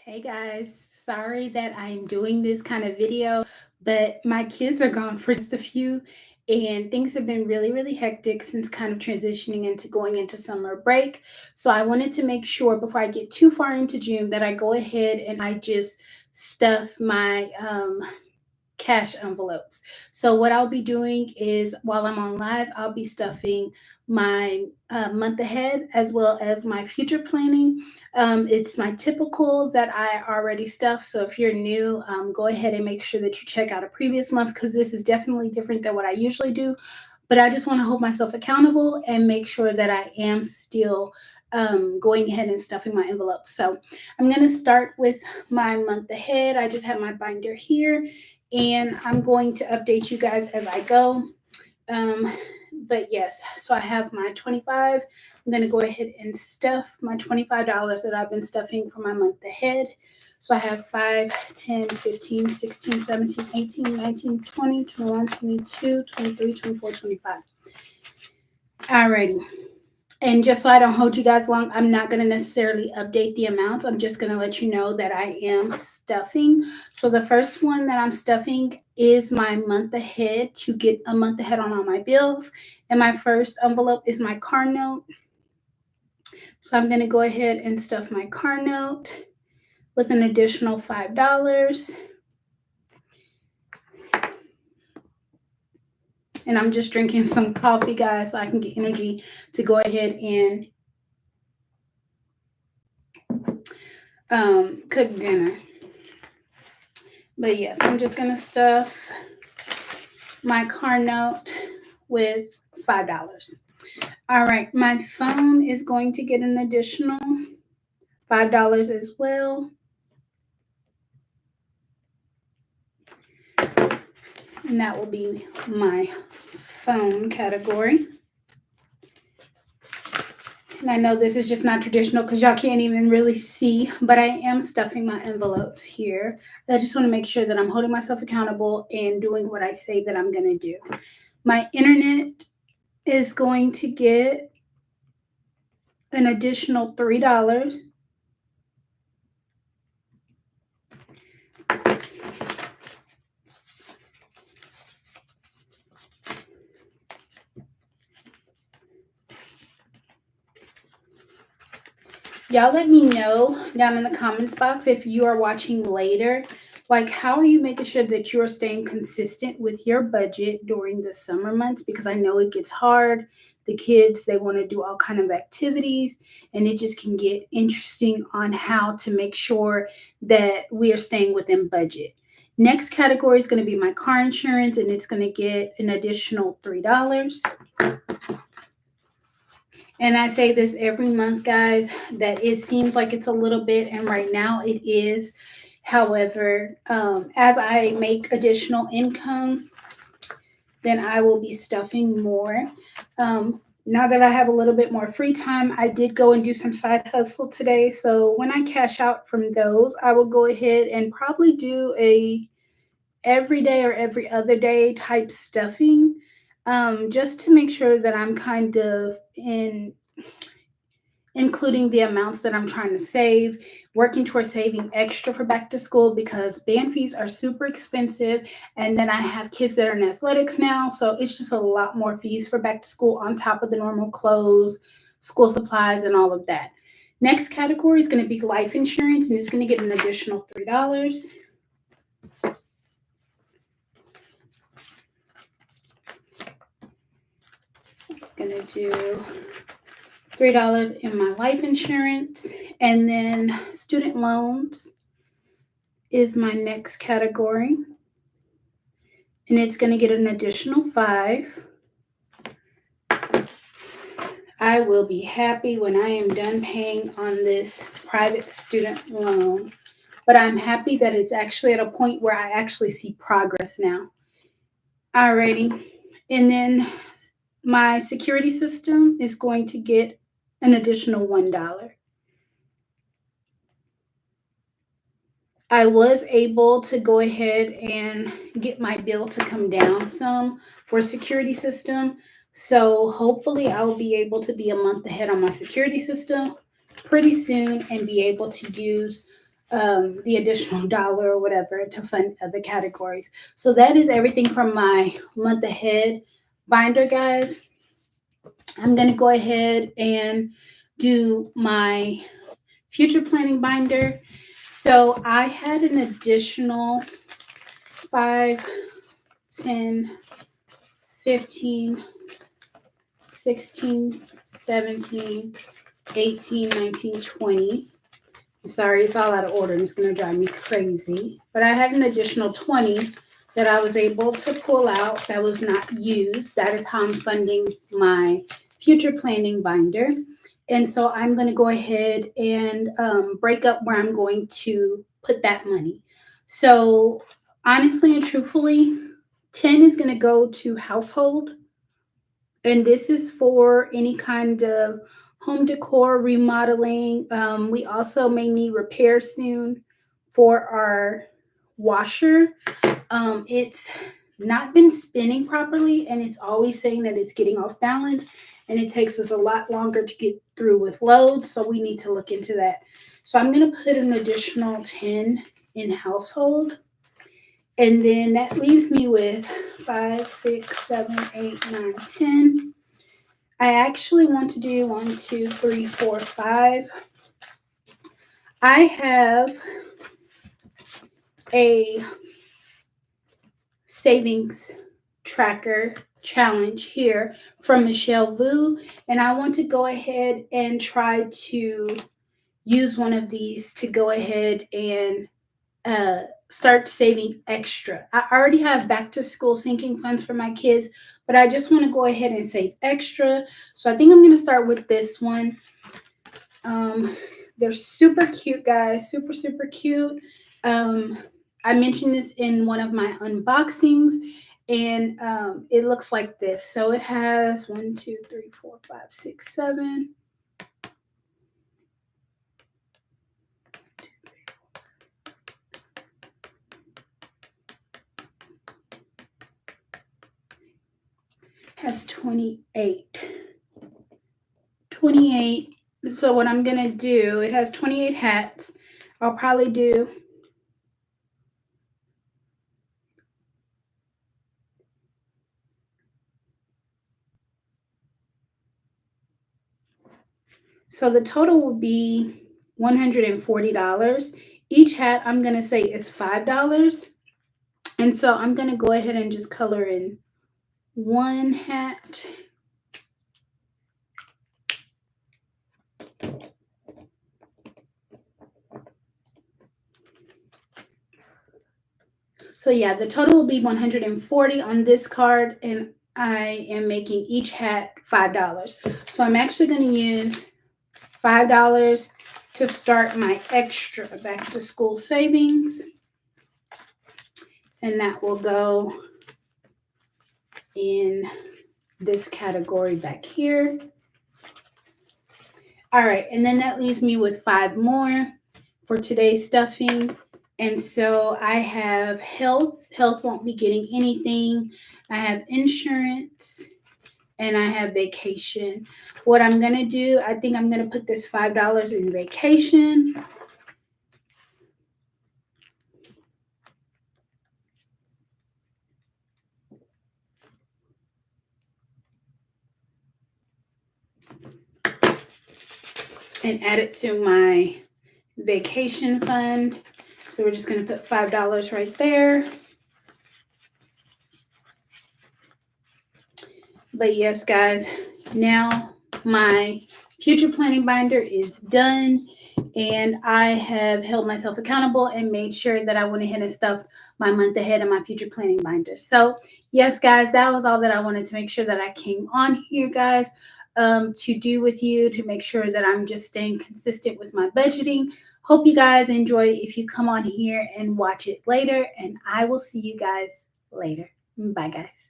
Hey guys, sorry that I'm doing this kind of video, but my kids are gone for just a few, and things have been really, really hectic since kind of transitioning into going into summer break. So I wanted to make sure before I get too far into June that I go ahead and I just stuff my cash envelopes. So what I'll be doing is while I'm on live, I'll be stuffing my month ahead as well as my future planning. It's my typical that I already stuffed. So if you're new, go ahead and make sure that you check out a previous month because this is definitely different than what I usually do. But I just want to hold myself accountable and make sure that I am still going ahead and stuffing my envelopes. So I'm going to start with my month ahead. I just have my binder here and I'm going to update you guys as I go. Um, but yes, so I have my 25. I'm going to go ahead and stuff my $25 that I've been stuffing for my month ahead. So I have 5, 10, 15, 16, 17, 18, 19, 20, 21, 22, 23, 24, 25. Alrighty. And just so I don't hold you guys long, I'm not going to necessarily update the amounts. I'm just going to let you know that I am stuffing. So the first one that I'm stuffing is my month ahead to get a month ahead on all my bills. And my first envelope is my car note. So I'm going to go ahead and stuff my car note with an additional $5. And I'm just drinking some coffee, guys, so I can get energy to go ahead and cook dinner. But yes, I'm just going to stuff my car note with $5. All right, my phone is going to get an additional $5 as well. And that will be my phone category. And I know this is just not traditional because y'all can't even really see, but I am stuffing my envelopes here. I just want to make sure that I'm holding myself accountable and doing what I say that I'm going to do. My internet is going to get an additional $3. Y'all let me know down in the comments box if you are watching later. Like, how are you making sure that you're staying consistent with your budget during the summer months? Because I know it gets hard. The kids, they want to do all kind of activities, and it just can get interesting on how to make sure that we are staying within budget. Next category is going to be my car insurance, and it's going to get an additional $3. And I say this every month, guys, that it seems like it's a little bit, and right now it is. However, as I make additional income, then I will be stuffing more. Now that I have a little bit more free time, I did go and do some side hustle today. So when I cash out from those, I will go ahead and probably do a every day or every other day type stuffing, just to make sure that I'm kind of including the amounts that I'm trying to save, working towards saving extra for back to school because band fees are super expensive. And then I have kids that are in athletics now. So it's just a lot more fees for back to school on top of the normal clothes, school supplies, and all of that. Next category is going to be life insurance, and it's going to get an additional $3. So I'm going to do $3 in my life insurance, and then student loans is my next category, and it's going to get an additional 5. I will be happy when I am done paying on this private student loan, but I'm happy that it's actually at a point where I actually see progress now. Alrighty, and then my security system is going to get an additional $1. I was able to go ahead and get my bill to come down some for security system. So hopefully I will be able to be a month ahead on my security system pretty soon and be able to use the additional dollar or whatever to fund other categories. So that is everything from my month ahead binder, guys. I'm going to go ahead and do my future planning binder. So I had an additional 5, 10, 15, 16, 17, 18, 19, 20. Sorry, it's all out of order and it's going to drive me crazy. But I had an additional 20 that I was able to pull out that was not used. That is how I'm funding my future planning binder. And so I'm going to go ahead and break up where I'm going to put that money. So honestly and truthfully, 10 is going to go to household. And this is for any kind of home decor, remodeling. We also may need repair soon for our washer. It's not been spinning properly, and it's always saying that it's getting off balance, and it takes us a lot longer to get through with loads. So we need to look into that. So I'm going to put an additional 10 in household. And then that leaves me with 5, 6, 7, 8, 9, 10. I actually want to do 1, 2, 3, 4, 5. I have a savings tracker challenge here from Michelle Vu, and I want to go ahead and try to use one of these to go ahead and start saving extra. I already have back to school sinking funds for my kids, but I just want to go ahead and save extra. So I think I'm going to start with this one. They're super cute, guys. Super, super cute. I mentioned this in one of my unboxings, and it looks like this. So it has 1, 2, 3, 4, 5, 6, 7. Has 28. 28. So what I'm going to do, it has 28 hats. I'll probably do so the total will be $140. Each hat I'm going to say is $5. And so I'm going to go ahead and just color in one hat. So yeah, the total will be 140 on this card, and I am making each hat $5. So I'm actually going to use $5 to start my extra back to school savings. And that will go in this category back here. All right, and then that leaves me with 5 more for today's stuffing. And so I have health. Health won't be getting anything. I have insurance, and I have vacation. What I'm going to do, I think I'm going to put this $5 in vacation. And add it to my vacation fund. So we're just going to put $5 right there. But yes, guys, now my future planning binder is done, and I have held myself accountable and made sure that I went ahead and stuffed my month ahead of my future planning binder. So yes, guys, that was all that I wanted to make sure that I came on here, guys, to do with you, to make sure that I'm just staying consistent with my budgeting. Hope you guys enjoy if you come on here and watch it later, and I will see you guys later. Bye, guys.